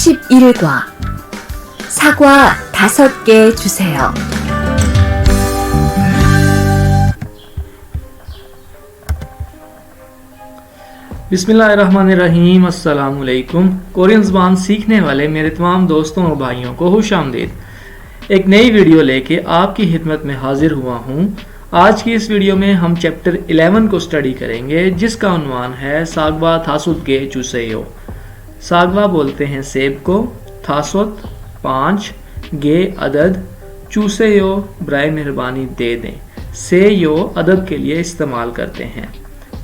11과 사과 5개 주세요. बिस्मिल्लाहिर्रहमानिर्रहीम अस्सलाम वालेकुम। कोरियन ज़बान सीखने वाले मेरे तमाम दोस्तों और भाइयों को खुश आमदीद। एक नई वीडियो लेके आपकी खिदमत में हाजिर हुआ हूँ। आज की इस वीडियो में हम चैप्टर 11 को स्टडी करेंगे, जिसका उन्वान है सागवा थासुत गे चूसेयो। सागवा बोलते हैं सेब को, थासुत 5, गे अदद, चूसेयो बराए मेहरबानी दे दें, से यो अदद के लिए इस्तेमाल करते हैं।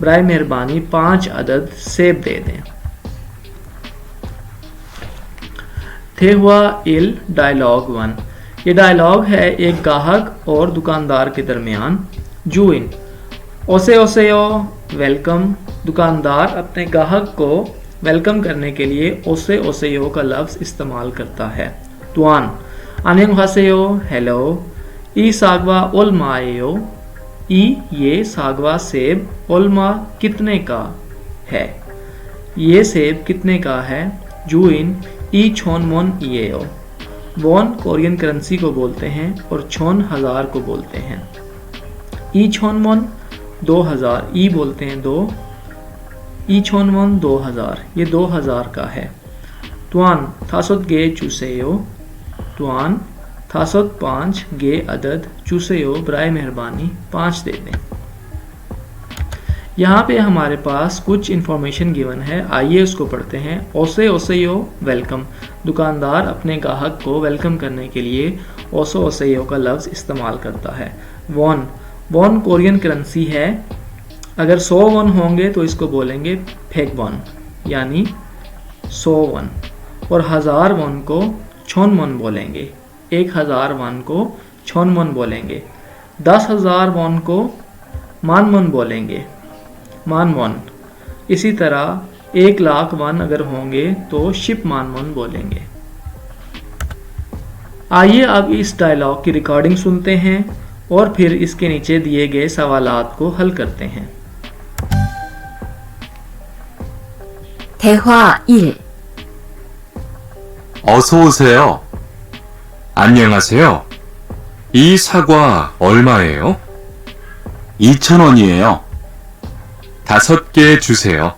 बराए मेहरबानी 5 अदद सेब दे दें। थे हुआ इल डायलॉग 1। ये डायलॉग है एक गाहक और दुकानदार के दरमियान। जूइन ओसे ओसेयो वेलकम। दुकानदार अपने गाहक को वेलकम करने के लिए ओसे ओसेयो का लफ्ज़ इस्तेमाल करता है। तुआन आन्योंहासेयो हेलो। ई सागवा ओल माएयो। ई ये सागवा सेब ओल्मा कितने का है, ये सेब कितने का है। जूइन ई छोन मोन इएओ। वॉन कोरियन करेंसी को बोलते हैं और छोन 1000 को बोलते हैं। ई छोन मोन 2000, ई बोलते हैं 2, ई छोन मोन 2000, ये 2000 का है। तुआन थासुत गे चूसेयो। तुआन थासुत 5, गे अदद, चूसेयो बराए मेहरबानी 5 दे दें। यहाँ पे हमारे पास कुछ इन्फॉर्मेशन गिवन है, आइए उसको पढ़ते हैं। ओसे ओसेयो वेलकम। दुकानदार अपने ग्राहक को वेलकम करने के लिए ओसो ओसेयो का लफ्ज़ इस्तेमाल करता है। वॉन वॉन कोरियन करेंसी है। अगर 100 वॉन होंगे तो इसको बोलेंगे फेक वॉन, यानी 100 वॉन। और 1000 वॉन को छोन वॉन बोलेंगे। 1000 वॉन को छोन वॉन बोलेंगे। 10,000 वॉन को मान वॉन बोलेंगे, मान वॉन। इसी तरह 1,00,000 वॉन अगर होंगे तो शिप मान वॉन बोलेंगे। आइए अब इस डायलॉग की रिकॉर्डिंग सुनते हैं और फिर इसके नीचे दिए गए सवालात को हल करते हैं। 대화 1. 어서 오세요. 안녕하세요. 이 사과 얼마예요? 2,000원이에요. 5개 주세요.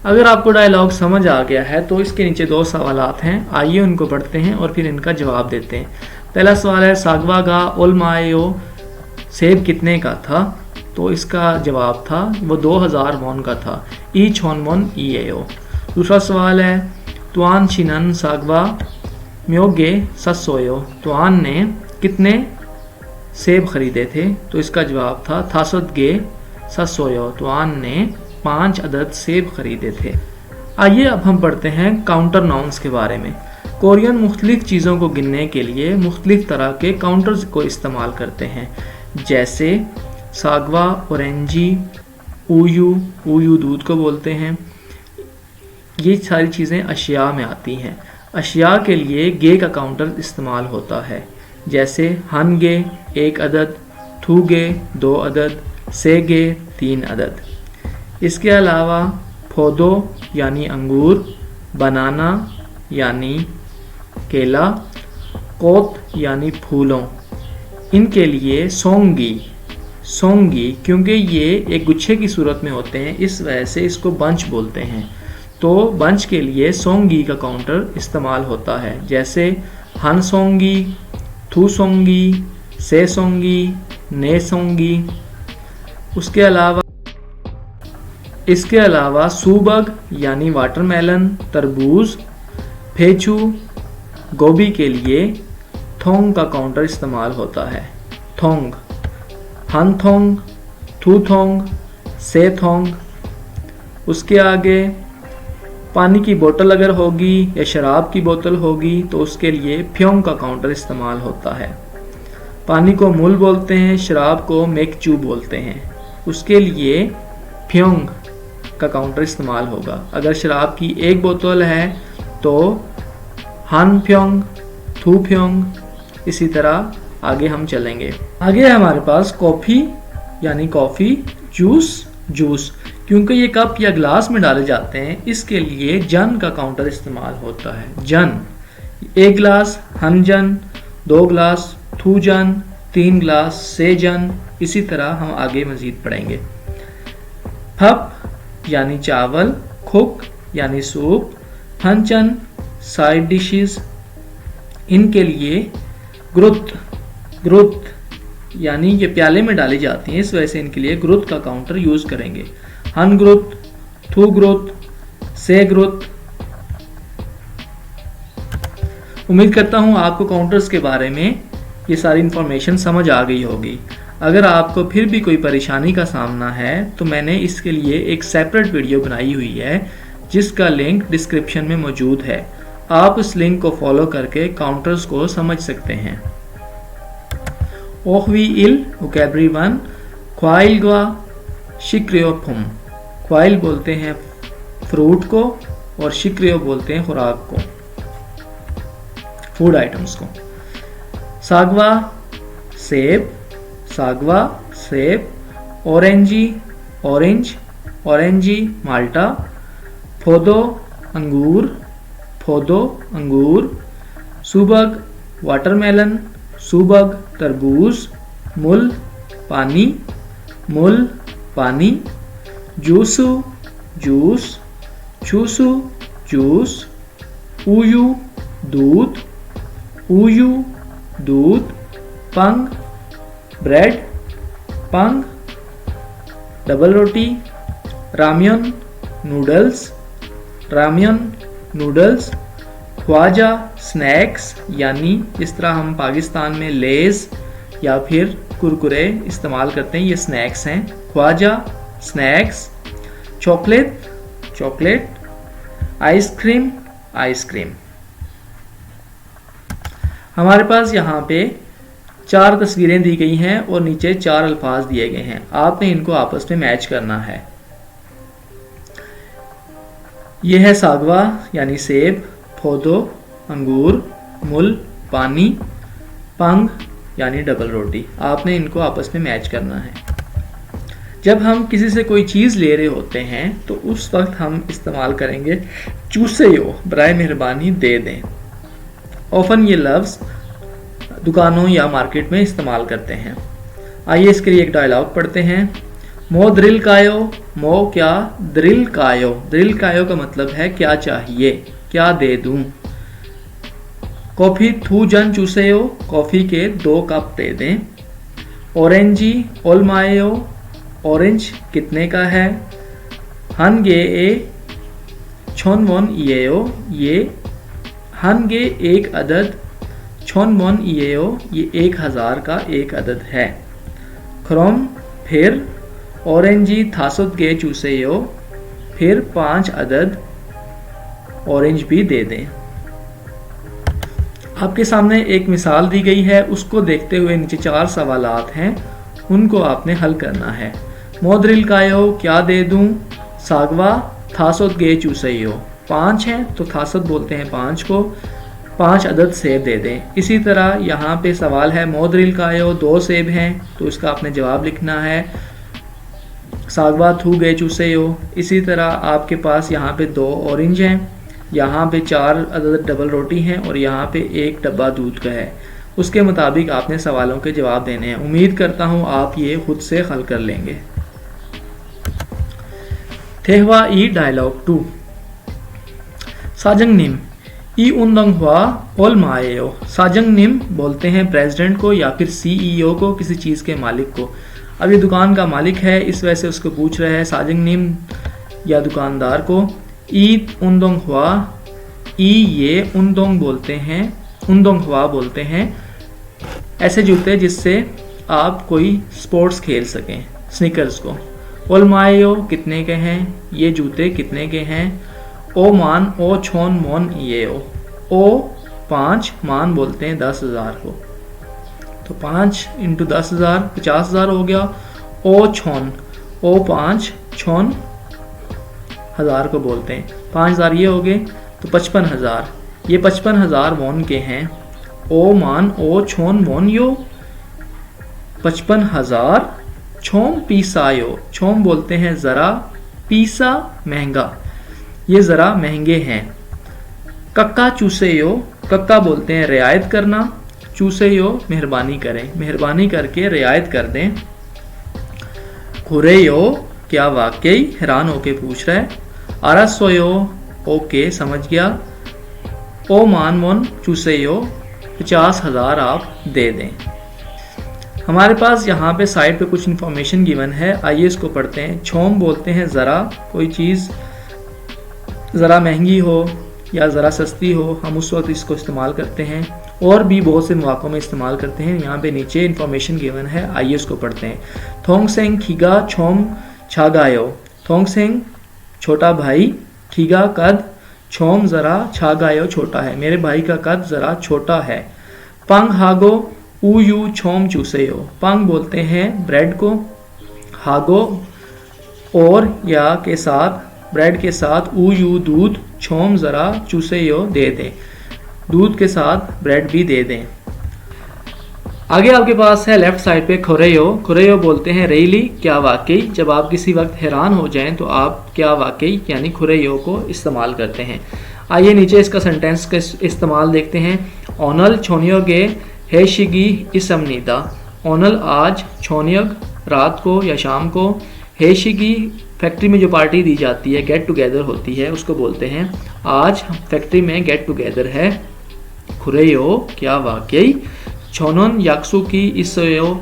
अगर आपको डायलॉग समझ आ गया है तो इसके नीचे 2 सवालात हैं, आइए उनको पढ़ते हैं और फिर इनका जवाब देते हैं। पहला सवाल है सागवा गा ओलमायो, सेब कितने का था? तो इसका जवाब था वो 2000 वॉन का था। ई छोन वॉन ईएओ। दूसरा सवाल है तुआन छिनन सागवा म्योगे ससोयो। तुआन ने कितने सेब खरीदे थे? तो इसका जवाब था थासुत गे ससोयो। तुआन ने 5 अदद सेब खरीदे थे। आइए अब हम पढ़ते हैं काउंटर नाउन्स के बारे में। कोरियन मुख्तलिफ चीज़ों को गिनने के लिए मुख्तलिफ तरह के काउंटर्स को इस्तेमाल करते हैं, जैसे सागवा ऑरेंजी, ऊयू, ऊयू दूध को बोलते हैं। ये सारी चीज़ें अशिया में आती हैं। अशिया के लिए गे का काउंटर इस्तेमाल होता है, जैसे हन गे 1 अदद, थू गे 2 अदद, से गे 3 अदद। इसके अलावा फोदो यानी अंगूर, बनाना यानी केला, कोत यानी फूलों, इनके लिए सोंगी सोंगी, क्योंकि ये एक गुच्छे की सूरत में होते हैं, इस वजह से इसको बंच बोलते हैं। तो बंच के लिए सोंगी का काउंटर इस्तेमाल होता है, जैसे हन सोंगी, थू सोंगी, से सोंगी, ने सोंगी। इसके अलावा सूबग यानी वाटरमेलन, तरबूज, फेचू, गोभी के लिए थोंग का काउंटर इस्तेमाल होता है। थोंग, हन थोंग, थू थोंग, से थोंग। उसके आगे पानी की बोतल अगर होगी या शराब की बोतल होगी तो उसके लिए फ्योंग का काउंटर इस्तेमाल होता है। पानी को मूल बोलते हैं, शराब को मेकचू बोलते हैं, उसके लिए फ्योंग का काउंटर इस्तेमाल होगा। अगर शराब की 1 बोतल है तो हन फ्योंग, थू फ्योंग। इसी तरह आगे हम चलेंगे। आगे हमारे पास कॉफ़ी यानी कॉफ़ी, जूस जूस, क्योंकि ये कप या ग्लास में डाले जाते हैं, इसके लिए जन का काउंटर इस्तेमाल होता है। जन, 1 गिलास हन जन, 2 गिलास थू जन, 3 गिलास से जन, इसी तरह हम आगे मजीद पढ़ेंगे। फप यानी चावल, खुक यानी सूप, हंचन साइड डिशेस, इनके लिए ग्रुत, ग्रुत यानी ये प्याले में डाली जाती हैं, इस वजह से इनके लिए ग्रुत का काउंटर यूज करेंगे। हन ग्रुत, थू ग्रुत, से ग्रुत। उम्मीद करता हूँ आपको काउंटर्स के बारे में ये सारी इंफॉर्मेशन समझ आ गई होगी। अगर आपको फिर भी कोई परेशानी का सामना है तो मैंने इसके लिए एक सेपरेट वीडियो बनाई हुई है जिसका लिंक डिस्क्रिप्शन में मौजूद है। आप इस लिंक को फॉलो करके काउंटर्स को समझ सकते हैं। ओखवी इल वोकैबुलरी 1, ख्वाइलगा शिक्रियोफुम। ख्वाइल बोलते हैं फ्रूट को और शिक्रियो बोलते हैं खुराक को, फूड आइटम्स को। सागवा सेब, सागवा सेब। ऑरेंजी ऑरेंज, ऑरेंजी माल्टा। फोदो अंगूर, फोदो अंगूर। सुबग वाटरमेलन, सुबग तरबूज। मुल पानी, मुल पानी। जूसु जूस, चूसु जूस। ऊयू दूध, ऊयू दूध। पंग ब्रेड, पंग डबल रोटी। राम्यन नूडल्स, राम्यन नूडल्स। ख्वाजा स्नैक्स, यानी जिस तरह हम पाकिस्तान में लेज या फिर कुरकुरे इस्तेमाल करते हैं, ये स्नैक्स हैं। Khwaja snacks. Chocolate, chocolate. Ice cream, ice cream. हमारे पास यहाँ पे 4 तस्वीरें दी गई हैं और नीचे 4 अल्फाज दिए गए हैं। आपने इनको आपस में मैच करना है। यह है सागवा यानी सेब, फोदो अंगूर, मुल पानी, पंग यानी डबल रोटी। आपने इनको आपस में मैच करना है। जब हम किसी से कोई चीज़ ले रहे होते हैं तो उस वक्त हम इस्तेमाल करेंगे चूसे यो, बराए मेहरबानी दे दें। ऑफन ये लफ्ज़ दुकानों या मार्केट में इस्तेमाल करते हैं। आइए इसके लिए एक डायलॉग पढ़ते हैं। मो द्रिल कायो, मो क्या द्रिल कायो। द्रिल कायो का मतलब है क्या चाहिए, क्या दे दूं। कॉफ़ी थू जन चूसेयो, कॉफ़ी के 2 कप दे दें। ऑरेंजी ओलमायो, ऑरेंज कितने का है। हनगे ए छोनवन इएयो, ये हनगे 1 अदद, छोनवन इएयो ये 1000 का 1 अदद है। क्रोम फिर, ऑरेंजी थासुत गे चूसेयो, फिर 5 अदद ऑरेंज भी दे दें। आपके सामने एक मिसाल दी गई है, उसको देखते हुए नीचे 4 सवालात हैं, उनको आपने हल करना है। मोद्रिल कायो क्या दे दूं। सागवा थासुत गे चूसेयो, 5 हैं तो थासुत बोलते हैं 5 को, 5 अदद सेब दे दें। इसी तरह यहाँ पे सवाल है मोद्रिल कायो 2 सेब हैं तो इसका आपने जवाब लिखना है सागवा थू गे चूसेयो। इसी तरह आपके पास यहाँ पे 2 ऑरेंज हैं, यहाँ पे 4 अदद डबल रोटी हैं और यहाँ पे 1 डब्बा दूध का है। उसके मुताबिक आपने सवालों के जवाब देने हैं। उम्मीद करता हूँ आप ये खुद से हल कर लेंगे। थेहवा ई डायलॉग 2। साजंग निम ई उंदंग हुआ ओल माएयो। साजंग निम बोलते हैं प्रेसिडेंट को या फिर सीईओ को, किसी चीज़ के मालिक को। अब ये दुकान का मालिक है, इस वजह से उसको पूछ रहा है साजंग निम या दुकानदार को। ई उंदंग हुआ, ई ये उंदंग बोलते हैं, उंदंग हुआ बोलते हैं ऐसे जूते जिससे आप कोई स्पोर्ट्स खेल सकें, स्नीकर्स को। ओलमायो कितने के हैं, ये जूते कितने के हैं। ओ मान ओ छोन मोन ये ओ 5 मान बोलते हैं 10,000 को, तो 5 × 10,000 50,000 हो गया। ओ छोन, ओ 5 छोन 1000 को बोलते हैं, 5000 ये हो गए तो 55,000, ये 55,000 वॉन के हैं। ओ मान ओ छोन वॉन यो 55,000 छोम पीसायो, छोम बोलते हैं ज़रा, पीसा महंगा, ये ज़रा महंगे हैं। कक्का चूसेयो, कक्का बोलते हैं रियायत करना, चूसेयो मेहरबानी करें, मेहरबानी करके रियायत कर दें। खुरेयो क्या वाकई, हैरान होके पूछ रहा है। आरसोयो ओके समझ गया। ओ मान मोन चूसेयो 50,000 आप दे दें। हमारे पास यहाँ पे साइड पे कुछ इन्फॉर्मेशन गिवन है, आइए इसको पढ़ते हैं। छोम बोलते हैं ज़रा, कोई चीज़ ज़रा महंगी हो या ज़रा सस्ती हो, हम उस वक्त इसको इस्तेमाल करते हैं। और भी बहुत से मौक़ों में इस्तेमाल करते हैं। यहाँ पे नीचे इन्फॉर्मेशन गिवन है, आइए इसको पढ़ते हैं। थोंगसेंग खीगा छोम छागायो, थोंगसेंग छोटा भाई, खीगा कद, छोम ज़रा, छागायो छोटा है, मेरे भाई का कद ज़रा छोटा है। पंग हागो ऊ छोम चूसेयो, पंग बोलते हैं ब्रेड को, हागो और या के साथ, ब्रेड के साथ, ऊ दूध, छोम ज़रा, चूसेयो दे दें, दूध के साथ ब्रेड भी दे दें। आगे आपके पास है लेफ्ट साइड पे खुरेयो, खुरेयो बोलते हैं रियली क्या वाकई, जब आप किसी वक्त हैरान हो जाएं तो आप क्या वाकई यानी खुरेयो को इस्तेमाल करते हैं। आइए नीचे इसका सेंटेंस का इस्तेमाल देखते हैं। ओनल छोनियोगे हेशिगी इसमनीदा, ओनल आज, छोनियग रात को या शाम को, हेशिगी फैक्ट्री में जो पार्टी दी जाती है, गेट टुगेदर होती है, उसको बोलते हैं आज फैक्ट्री में गेट टुगेदर है। खुरेयो क्या वाकई, छोनन याक्सुकी इसयो,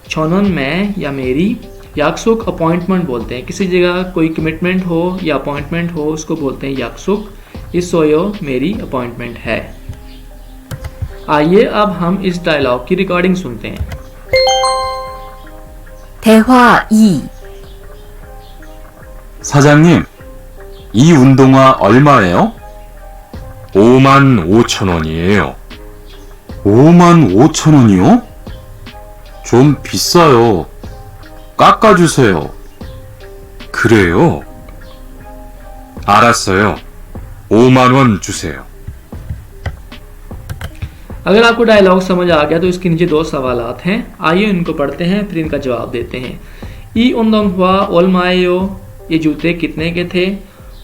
छोनन मैं या मेरी, याक्सुक अपॉइंटमेंट बोलते हैं, किसी जगह कोई कमिटमेंट हो या अपॉइंटमेंट हो उसको बोलते हैं याक्सुक, इसोयो मेरी अपॉइंटमेंट है। आइए अब हम इस डायलॉग की रिकॉर्डिंग सुनते हैं। 대화 2. 사장님, 이 운동화 얼마예요? 55,000원이에요. 55,000원이요? 좀 비싸요. 깎아주세요. 그래요? 알았어요. 50,000원 주세요. अगर आपको डायलॉग समझ आ गया तो इसके नीचे दो सवालात हैं, आइए इनको पढ़ते हैं फिर इनका जवाब देते हैं। ई उनदोंगहुआ ओलमायो, ये जूते कितने के थे?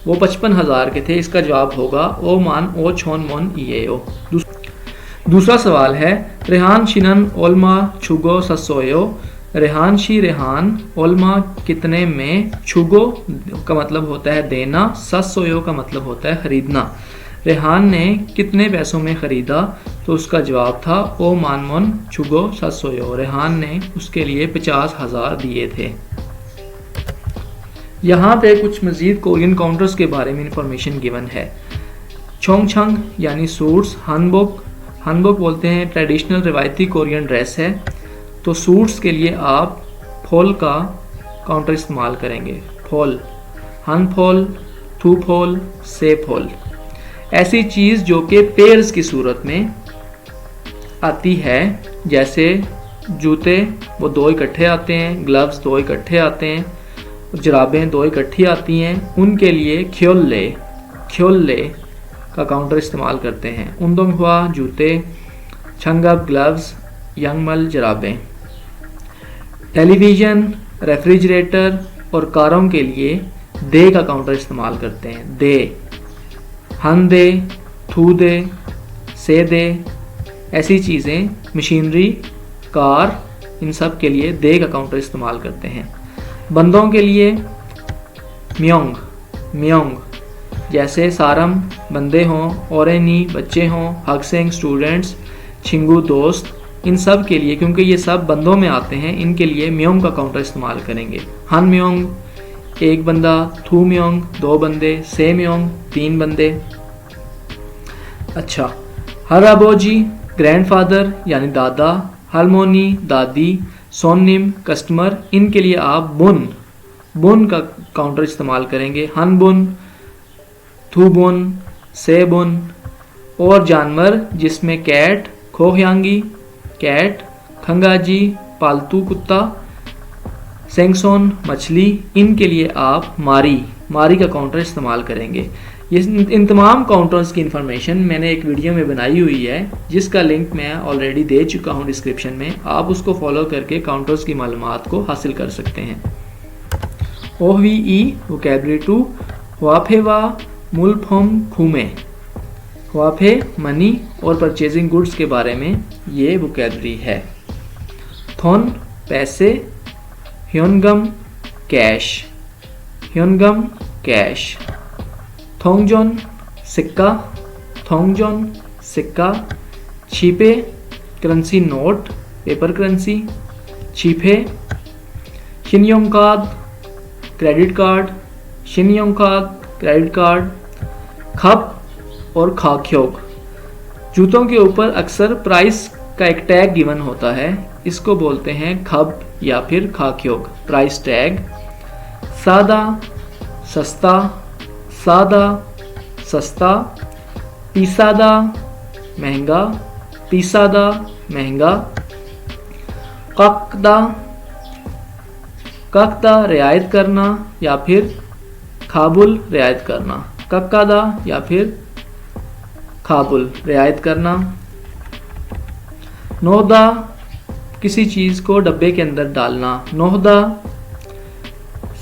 वो 55,000 के थे। इसका जवाब होगा ओ मान ओ छोन मोन इएयो। दूसरा सवाल है रेहान शिनन ओलमा छुगो ससोयो, रेहान शी रेहान, ओलमा कितने में, छुगो का मतलब होता है देना, ससोयो का मतलब होता है खरीदना। रेहान ने कितने पैसों में खरीदा? तो उसका जवाब था ओ मानमोन छुगो ससोयो, रेहान ने उसके लिए 50,000 दिए थे। यहाँ पे कुछ मजीद कोरियन काउंटर्स के बारे में इंफॉर्मेशन गिवन है। छोंगछंग यानी सूट्स, हनबोक, हनबोक बोलते हैं ट्रेडिशनल रिवायती कोरियन ड्रेस है, तो सूट्स के लिए आप फोल का काउंटर इस्तेमाल करेंगे। फोल, हन फोल, थू फोल, से फोल, ऐसी चीज़ जो कि पेयर्स की सूरत में आती है, जैसे जूते वो दो इकट्ठे आते हैं, ग्लव्स दो इकट्ठे आते हैं, जुराबें दो इकट्ठी आती हैं, उनके लिए ख्योल्ले, ख्योल्ले का काउंटर इस्तेमाल करते हैं। उंदोंगहुआ जूते, छंगब ग्लव्स, यंगमल जुराबें। टेलीविज़न, रेफ्रिजरेटर और कारों के लिए दे का काउंटर इस्तेमाल करते हैं। दे, हन दे, थू दे, से दे, ऐसी चीज़ें, मशीनरी, कार, इन सब के लिए दे का काउंटर इस्तेमाल करते हैं। बंदों के लिए म्योंग, म्योंग, जैसे सारम बंदे हों, ओरेनी बच्चे हों, हगसेंग स्टूडेंट्स, छिंगू दोस्त, इन सब के लिए क्योंकि ये सब बंदों में आते हैं, इनके लिए म्योंग का काउंटर इस्तेमाल करेंगे। हन म्योंग एक बंदा, थू म्योंग दो बंदे, से म्योंग तीन बंदे। अच्छा, हराबोजी ग्रैंडफादर यानी दादा, हारमोनी दादी, सोनिम कस्टमर, इनके लिए आप बुन, बुन का काउंटर इस्तेमाल करेंगे। हन बुन, थू बुन, से बुन। और जानवर जिसमें कैट, खोहयांगी कैट, खंगाजी पालतू कुत्ता, सेंगसोन मछली, इनके लिए आप मारी, मारी का काउंटर इस्तेमाल करेंगे। ये इन तमाम काउंटर्स की इन्फॉर्मेशन मैंने एक वीडियो में बनाई हुई है, जिसका लिंक मैं ऑलरेडी दे चुका हूँ डिस्क्रिप्शन में, आप उसको फॉलो करके काउंटर्स की मालूमात को हासिल कर सकते हैं। OVE vocabulary 2 वाफेवा मुल्फम खुमे। वाफे मनी और परचेजिंग गुड्स के बारे में ये वोकेबलरी है। थोन पैसे, ह्योनगम कैश, ह्योनगम कैश। थोंगजोन सिक्का, थोंगजोन सिक्का। छिपे करेंसी नोट, पेपर करेंसी, छिपे। शिनयोंकाद क्रेडिट कार्ड, शिनयोंकाद क्रेडिट कार्ड। खप और खाक्योग, जूतों के ऊपर अक्सर प्राइस का एक टैग गिवन होता है, इसको बोलते हैं खब या फिर खाक्योग, प्राइस टैग। सादा सस्ता, सादा सस्ता। पीसादा महंगा, पीसादा महंगा। ककदा, ककदा रियायत करना या फिर खाबुल रियायत करना, कक्कादा या फिर खाबुल रियायत करना। नोहदा किसी चीज़ को डब्बे के अंदर डालना, नोहदा।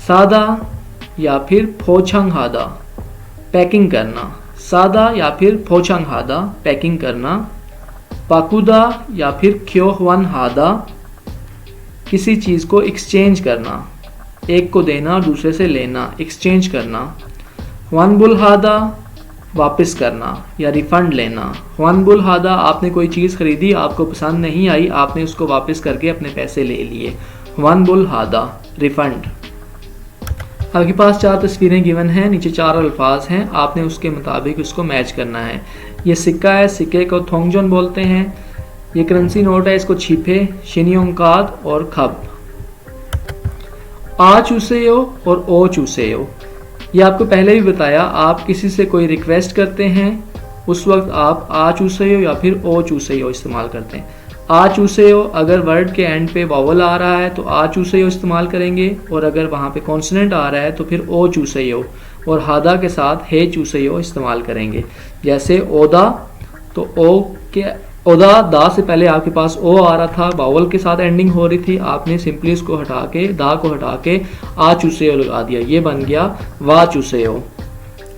सादा या फिर फोछंगहादा पैकिंग करना, सादा या फिर फोछंगहादा पैकिंग करना। पाकुदा या फिर ख्योहवन हादा किसी चीज़ को एक्सचेंज करना, एक को देना दूसरे से लेना, एक्सचेंज करना। वानबुल हादा वापस करना या रिफंड लेना। वानबुल हादा आपने कोई चीज़ खरीदी, आपको पसंद नहीं आई, आपने उसको वापस करके अपने पैसे ले लिए, वानबुल हादा रिफंड। आपके पास 4 तस्वीरें गिवन हैं, नीचे 4 अल्फाज हैं, आपने उसके मुताबिक उसको मैच करना है। ये सिक्का है, सिक्के को थोंगजोन बोलते हैं। ये करेंसी नोट है, इसको छिपे, शिनियोंकाद और खब। आ चूसेयो और ओ चूसेयो, ये आपको पहले भी बताया, आप किसी से कोई रिक्वेस्ट करते हैं उस वक्त आप आ चूसेयो या फिर ओ चूसेयो इस्तेमाल करते हैं। आ चूसेयो अगर वर्ड के एंड पे वावल आ रहा है तो आ चूसेयो इस्तेमाल करेंगे, और अगर वहाँ पे कॉन्सोनेंट आ रहा है तो फिर ओ चूसेयो, और हादा के साथ हे चूसेयो इस्तेमाल करेंगे। जैसे ओदा, तो ओ के ओदा दा से पहले आपके पास ओ आ रहा था, वावल के साथ एंडिंग हो रही थी, आपने सिंपली उसको हटा के, दा को हटा के आ चूसेयो लगा दिया, ये बन गया वा चूसेयो।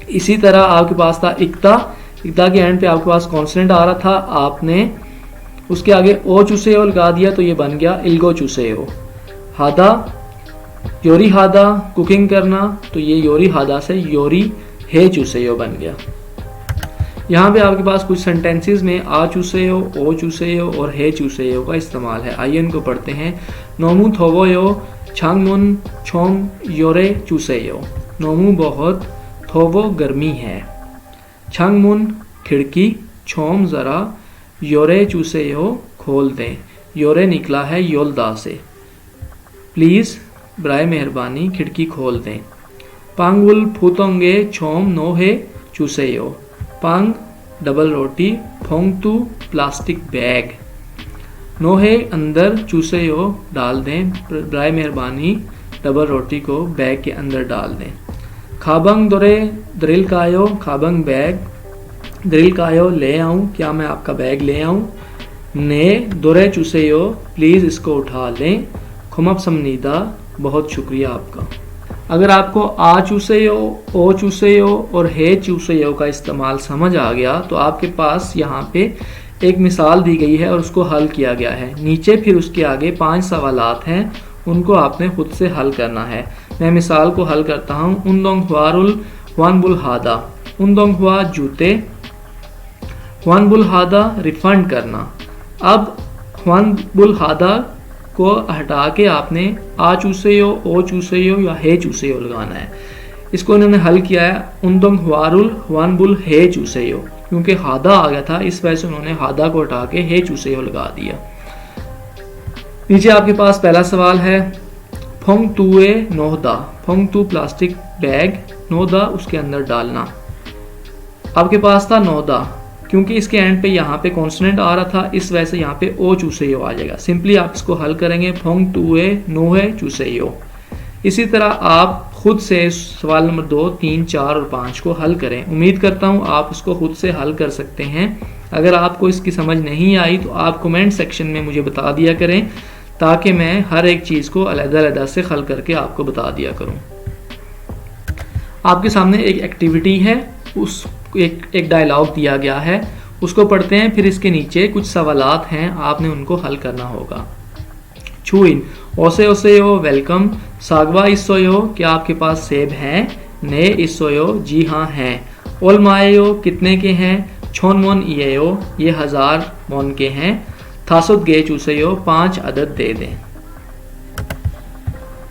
इसी तरह आपके पास था इक्ता, इक्ता के एंड पे आपके पास कॉन्सोनेंट आ रहा था, आपने उसके आगे ओ चूसेयो लगा दिया तो ये बन गया इल्गो चूसेयो। हादा, योरी हादा कुकिंग करना, तो ये योरी हादा से योरी हे चूसेयो बन गया। यहाँ पे आपके पास कुछ सेंटेंसेस में आ चूसेयो, ओ चूसेयो और हे चूसेयो का इस्तेमाल है, आइए इनको पढ़ते हैं। नोमू थोवोयो छांगमुन छोम योरे चूसेयो। नोमू बहुत, थोवो गर्मी है, छांगमुन खिड़की, छोम ज़रा, योरे चूसेयो खोल दें, योरे निकला है योलदा से। प्लीज़ बराए मेहरबानी खिड़की खोल दें। पांगुल फूतोंगे छोम नोहे चूसेयो। पांग डबल रोटी, फोंगतू प्लास्टिक बैग। नोहे अंदर, चूसेयो डाल दें, बराए मेहरबानी डबल रोटी को बैग के अंदर डाल दें। खाबंग दोरे द्रिल कायो, खाबंग बैग, द्रिल कायो ले आऊं, क्या मैं आपका बैग ले आऊं। ने दोरे चूसेयो प्लीज़ इसको उठा लें। खुमब समनीदा बहुत शुक्रिया आपका। अगर आपको आ चूसेयो, ओ चूसेयो और हे चूसेयो का इस्तेमाल समझ आ गया तो आपके पास यहाँ पे एक मिसाल दी गई है और उसको हल किया गया है। नीचे फिर उसके आगे 5 सवालात हैं, उनको आपने खुद से हल करना है। मैं मिसाल को हल करता हूँ। उनदोंग हुआरुल वानबुल हादा, उनदोंग हुआ जूते, वानबुल हादा रिफंड करना। अब वानबुल हादा को हटा के आपने आ चूसेयो, ओ चूसेयो या हे चूसेयो लगाना है। इसको इन्होंने हल किया है उनदोंग हुआरुल वानबुल हे चूसेयो, क्योंकि हादा आ गया था इस वजह से उन्होंने हादा को हटा के हे चूसेयो लगा दिया। नीचे आपके पास पहला सवाल है फोंग तुए नोहदा, फोंग तू प्लास्टिक बैग, नोहदा उसके अंदर डालना। आपके पास था नोहदा, क्योंकि इसके एंड पे यहाँ पे कॉन्सोनेंट आ रहा था इस वजह से यहाँ पे ओ चूसेयो आ जाएगा। सिंपली आप इसको हल करेंगे फोंग तुए नोहे चूसेयो। इसी तरह आप खुद से सवाल नंबर 2, 3, 4 और 5 को हल करें। उम्मीद करता हूँ आप इसको खुद से हल कर सकते हैं। अगर आपको इसकी समझ नहीं आई तो आप कमेंट सेक्शन में मुझे बता दिया करें, ताकि मैं हर एक चीज़ को अलग-अलग से हल करके आपको बता दिया करूँ। आपके सामने एक एक्टिविटी है, उस एक डायलॉग दिया गया है, उसको पढ़ते हैं, फिर इसके नीचे कुछ सवालात हैं, आपने उनको हल करना होगा। छुइन ओसे ओसेयो वेलकम, सागवा इसोयो क्या आपके पास सेब हैं, ने इसोयो जी हाँ हैं, ओलमायो कितने के हैं, छोनमोन इयो ये 1000 मोन के हैं, थासुत गे चूसयो 5 अदद दे दें।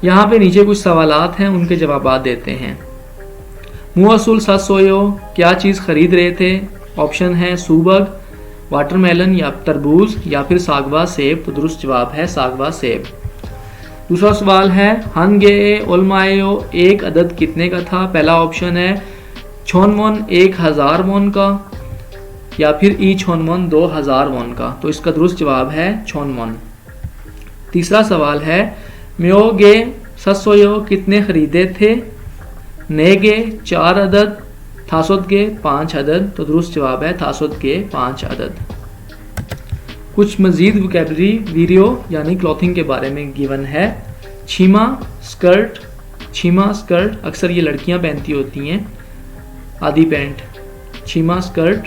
यहाँ पे नीचे कुछ सवालात हैं, उनके जवाब देते हैं। मुअसुल ससोयो क्या चीज़ खरीद रहे थे, ऑप्शन है सूबग, वाटरमेलन या तरबूज या फिर सागवा सेब, तो दुरुस्त जवाब है सागवा सेब। दूसरा सवाल है हनगे ओलमायो एक अदद कितने का था, पहला ऑप्शन है छोनमोन 1000 मोन का या फिर ई छोनमोन 2000 मोन का, तो इसका दुरुस्त जवाब है छोनमोन। तीसरा सवाल है म्योगे ससोयो कितने खरीदे थे, नेगे 4 अदद, थासुतगे 5 अदद, तो दुरुस्त जवाब है थासुतगे 5 अदद। कुछ मजीद वोकैबुलरी वीडियो यानी क्लॉथिंग के बारे में गिवन है। छीमा स्कर्ट अक्सर ये लड़कियां पहनती होती हैं, आधी पैंट, छीमा स्कर्ट।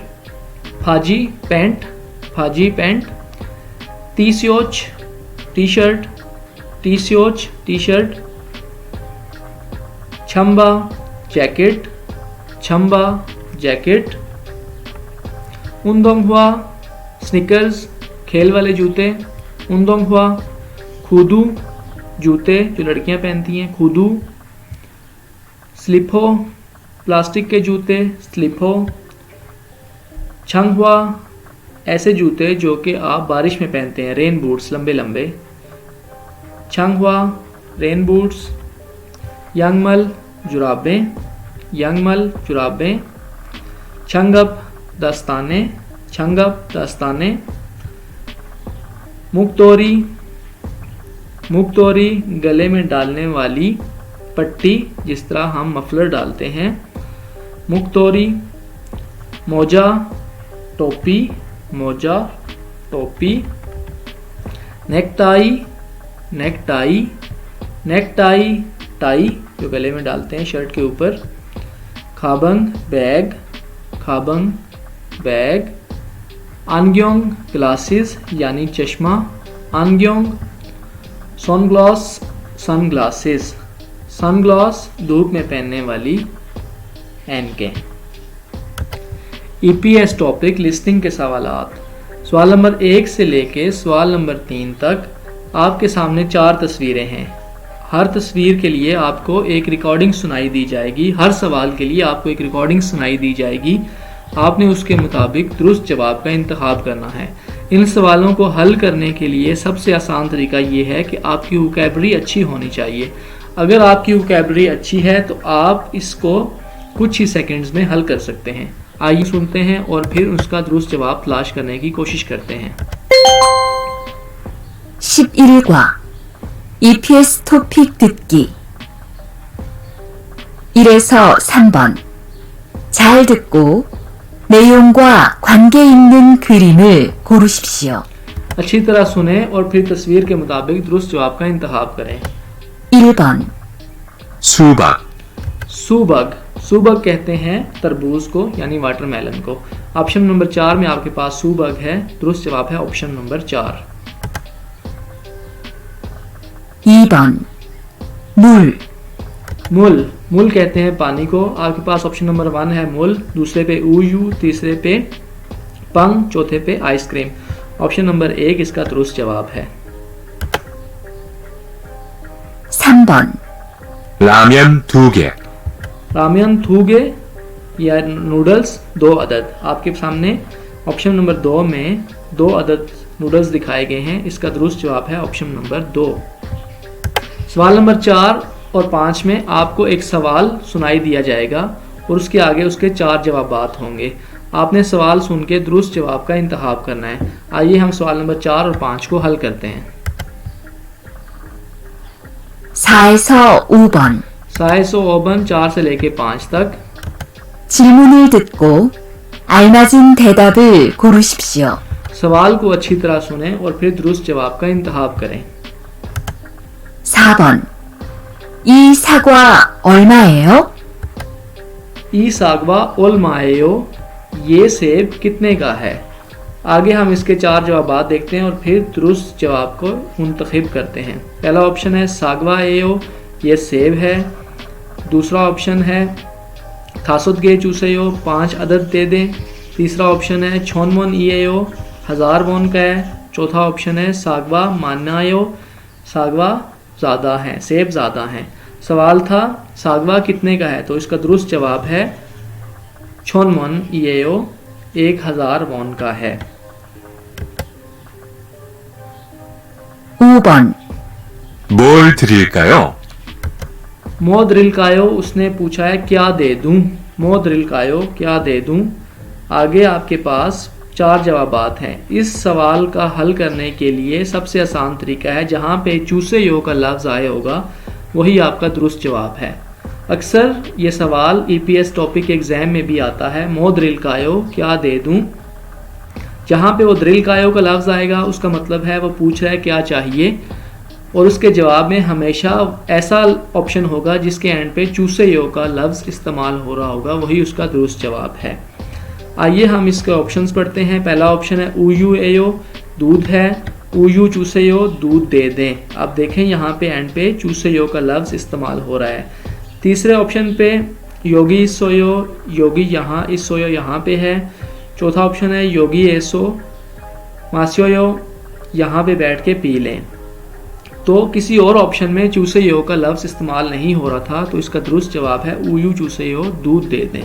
फाजी पैंट, तीस्योच टी शर्ट, छम्बा जैकेट, उंदोंग हुआ स्निकर्स खेल वाले जूते, उंदोंग हुआ खुदू जूते जो लड़कियां पहनती हैं, खुदू, स्लिपो प्लास्टिक के जूते, स्लिपो, छंग हुआ ऐसे जूते जो कि आप बारिश में पहनते हैं, रेन बूट्स लंबे लंबे, छंग हुआ रेन बूट्स। यंगमल जुराबें, छंगप दस्ताने, मुक्तोरी गले में डालने वाली पट्टी जिस तरह हम मफलर डालते हैं, मुक्तोरी। मोजा टोपी, नेकटाई टाई जो गले में डालते हैं शर्ट के ऊपर, खाबंग बैग, आनग्योंग ग्लासेस यानी चश्मा, आनग्योंग, सनग्लास धूप में पहनने वाली ऐनकें। ईपीएस टॉपिक लिस्टिंग के सवालात। सवाल नंबर 1 से लेके सवाल नंबर 3 तक आपके सामने 4 तस्वीरें हैं। हर तस्वीर के लिए आपको एक रिकॉर्डिंग सुनाई दी जाएगी, हर सवाल के लिए आपको एक रिकॉर्डिंग सुनाई दी जाएगी, आपने उसके मुताबिक दुरुस्त जवाब का इंतखाब करना है। इन सवालों को हल करने के लिए सबसे आसान तरीका ये है कि आपकी वोकैबुलरी अच्छी होनी चाहिए। अगर आपकी वोकैबुलरी अच्छी है तो आप इसको कुछ ही सेकंड्स में हल कर सकते हैं। आइए सुनते हैं और फिर उसका दुरुस्त जवाब तलाश करने की कोशिश करते हैं। 11과 EPS 토픽 듣기 1에서 3번 잘 듣고 내용과 관계 있는 그림을 고르십시오. अच्छी तरह सुने और फिर तस्वीर के मुताबिक दुरुस्त जवाब का इंतखाब करें। 1번 सूबग कहते हैं तरबूज को यानी वाटरमेलन को। ऑप्शन नंबर 4 में आपके पास सूबग है, दुरुस्त जवाब है ऑप्शन नंबर 4। 2번 मूल कहते हैं पानी को। आपके पास ऑप्शन नंबर 1 है मूल, दूसरे पे उयू, तीसरे पे पंग, चौथे पे आइसक्रीम। ऑप्शन नंबर 1 इसका दुरुस्त जवाब है। 3번 라면 2 गे या नूडल्स 2 अदद। आपके सामने ऑप्शन नंबर 2 में 2 अदद नूडल्स दिखाए गए हैं, इसका दुरुस्त जवाब है ऑप्शन नंबर 2। सवाल नंबर 4 और 5 में आपको एक सवाल सुनाई दिया जाएगा और उसके आगे उसके 4 जवाबात होंगे। आपने सवाल सुन के दुरुस्त जवाब का इंतखाब करना है। आइए हम सवाल नंबर 4 और 5 को हल करते हैं। 4에서 5번 4 से लेके 5 तक। 질문을 듣고 알맞은 대답을 고르십시오. सवाल को अच्छी तरह सुने और फिर दुरुस्त जवाब का इंतखाब करें। 4번 이 사과 얼마예요? ई सागवा ओल मायो, ये सेब कितने का है। आगे हम इसके 4 जवाब देखते हैं और फिर दुरुस्त जवाब को मुंतखब करते हैं। पहला ऑप्शन है सागवा एयो, ये सेब है। दूसरा ऑप्शन है थासुद गे चूसेयो, 5 अदद दे दें। तीसरा ऑप्शन है छोनमोन ईएयो, 1000 वोन का है। चौथा ऑप्शन है सागवा मानायो, सागवा ज़्यादा है, सेब ज़्यादा हैं। सवाल था सागवा कितने का है, तो इसका दुरुस्त जवाब है छोनमोन ईएयो, 1000 वोन का है। 5번, 뭘 드릴까요? मोद्रिलकायो, उसने पूछा है क्या दे दूं। मोद्रिलकायो, क्या दे दूं। आगे आपके पास 4 जवाबात हैं। इस सवाल का हल करने के लिए सबसे आसान तरीका है, जहां पे चूसे यो का लफ्ज़ आया होगा वही आपका दुरुस्त जवाब है। अक्सर ये सवाल ईपीएस टॉपिक एग्जाम में भी आता है, मोद्रिलकायो, क्या दे दूं। जहां पे वो द्रिलकायो का लफ्ज़ आएगा उसका मतलब है वो पूछ रहा है क्या चाहिए, और उसके जवाब में हमेशा ऐसा ऑप्शन होगा जिसके एंड पे चूसे यो का लफ्ज़ इस्तेमाल हो रहा होगा, वही उसका दुरुस्त जवाब है। आइए हम इसके ऑप्शंस पढ़ते हैं। पहला ऑप्शन है उयू एयो, दूध है। उयू चूसे यो, दूध दे दें। आप देखें यहाँ पे एंड पे चूसे यो का लफ्ज़ इस्तेमाल हो रहा है। तीसरे ऑप्शन पे योगी सोयो, योगी यहाँ, इस सोयो यहाँ पे है। चौथा ऑप्शन है योगी एसो मास्योयो, यहाँ पे बैठ के पी लें। तो किसी और ऑप्शन में चूसे यो का लफ्ज़ इस्तेमाल नहीं हो रहा था, तो इसका दुरुस्त जवाब है उयू चूसे यो, दूध दे दें।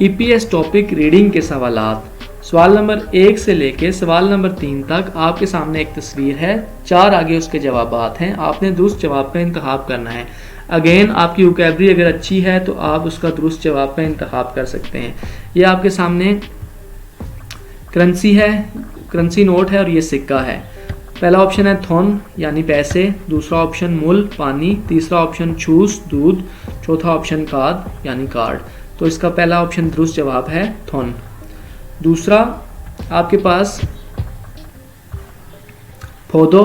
ईपीएस टॉपिक रीडिंग के सवालात। सवाल नंबर 1 से लेके सवाल नंबर 3 तक आपके सामने एक तस्वीर है, 4 आगे उसके जवाबात हैं। आपने दुरुस्त जवाब का इंतखाब करना है। अगेन आपकी वोकैबुलरी अगर अच्छी है तो आप उसका दुरुस्त जवाब का इंतखाब कर सकते हैं। ये आपके सामने करेंसी है, करेंसी नोट है और ये सिक्का है। पहला ऑप्शन है थोन यानी पैसे, दूसरा ऑप्शन मुल पानी, तीसरा ऑप्शन छूस दूध, चौथा ऑप्शन काद यानी कार्ड। तो इसका पहला ऑप्शन दुरुस्त जवाब है थोन। दूसरा आपके पास पौधो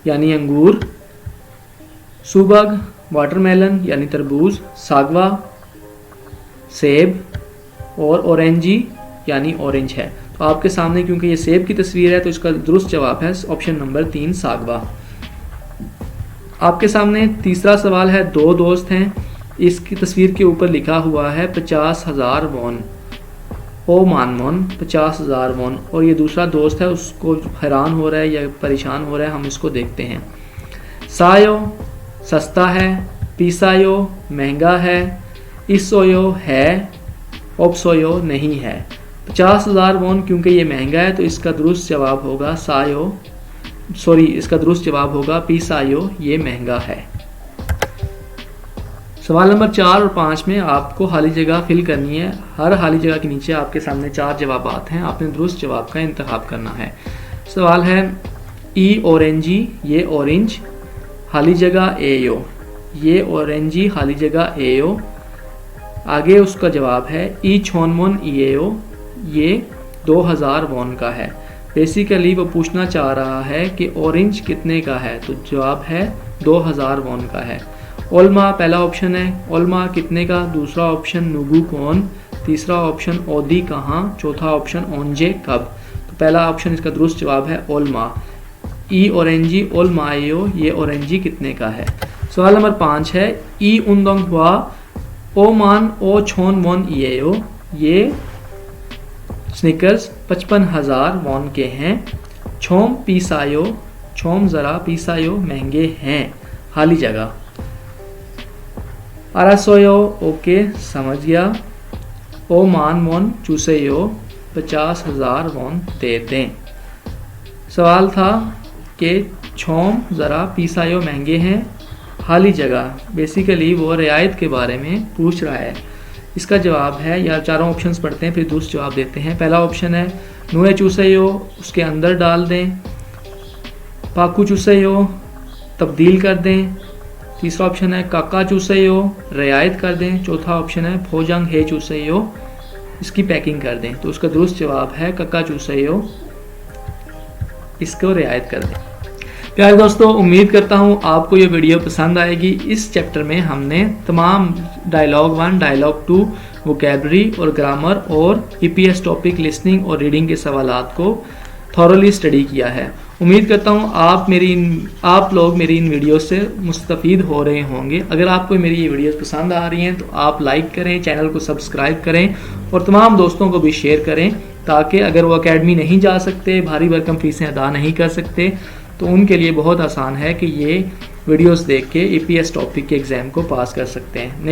यानी अंगूर, सुबग वाटरमेलन यानी तरबूज, सागवा सेब और ऑरेंजी यानी ऑरेंज है। तो आपके सामने क्योंकि ये सेब की तस्वीर है तो इसका दुरुस्त जवाब है ऑप्शन नंबर 3 सागवा। आपके सामने तीसरा सवाल है, 2 दोस्त हैं, इसकी तस्वीर के ऊपर लिखा हुआ है 50,000 वॉन, ओ मानमोन 50,000 वॉन, और ये दूसरा दोस्त है उसको हैरान हो रहा है या परेशान हो रहा है, हम इसको देखते हैं। सायो सस्ता है, पीसायो महंगा है, इसोयो है, ओप्सोयो नहीं है। 50,000 वॉन क्योंकि ये महंगा है तो इसका दुरुस्त जवाब होगा इसका दुरुस्त जवाब होगा पीसायो, ये महंगा है। सवाल नंबर 4 और 5 में आपको खाली जगह फिल करनी है। हर खाली जगह के नीचे आपके सामने 4 जवाबात हैं, आपने दुरुस्त जवाब का इंतखाब करना है। सवाल है ई ऑरेंजी, ये ऑरेंज, खाली जगह एयो, ये ऑरेंजी खाली जगह एयो। आगे उसका जवाब है ई छोनमोन ईएयो, ये 2000 वॉन का है। बेसिकली वो पूछना चाह रहा है कि ऑरेंज कितने का है, तो जवाब है 2000 वॉन का है। ओल्मा पहला ऑप्शन है, ओल्मा कितने का, दूसरा ऑप्शन नुगु कौन, तीसरा ऑप्शन ओदी कहाँ, चौथा ऑप्शन ओंजे कब। तो पहला ऑप्शन इसका दुरुस्त जवाब है ओल्मा। ई ऑरेंजी ओल्मायो, ये ऑरेंजी कितने का है। सवाल नंबर 5 है ई उंदोंग हुआ ओमान ओ छोन वॉन ईएयो, ये स्निकर्स 55,000 वॉन के हैं। छोम पीसायो, छोम ज़रा पीसायो महंगे हैं, खाली जगह। अरासोयो ओके समझ गया। ओ मान वॉन चूसेयो 50,000 वॉन दे दें। सवाल था कि छोम ज़रा पीसायो महंगे हैं, खाली जगह, बेसिकली वो रियायत के बारे में पूछ रहा है। इसका जवाब है, या चारों ऑप्शंस पढ़ते हैं फिर दूसरा जवाब देते हैं। पहला ऑप्शन है नुए चूसेयो, उसके अंदर डाल दें। पाकू चूसेयो, तब्दील कर दें। तीसरा ऑप्शन है काका चूसेयो, रियायत कर दें। चौथा ऑप्शन है फोजंग हे चूसेयो, इसकी पैकिंग कर दें। तो उसका दुरुस्त जवाब है काका चूसेयो, इसको रियायत कर दें। प्यारे दोस्तों, उम्मीद करता हूँ आपको ये वीडियो पसंद आएगी। इस चैप्टर में हमने तमाम डायलॉग 1, डायलॉग 2, वोकैबलरी और ग्रामर और ईपीएस टॉपिक लिसनिंग और रीडिंग के सवालात को थॉरली स्टडी किया है। उम्मीद करता हूँ आप लोग मेरी इन वीडियो से मुस्तफ़ीद हो रहे होंगे। अगर आपको मेरी ये वीडियोस पसंद आ रही हैं तो आप लाइक करें, चैनल को सब्सक्राइब करें और तमाम दोस्तों को भी शेयर करें, ताकि अगर वो अकेडमी नहीं जा सकते, भारी भरकम फीसें अदा नहीं कर सकते, तो उनके लिए बहुत आसान है कि ये वीडियोस देख के ईपीएस टॉपिक के एग्ज़ाम को पास कर सकते हैं।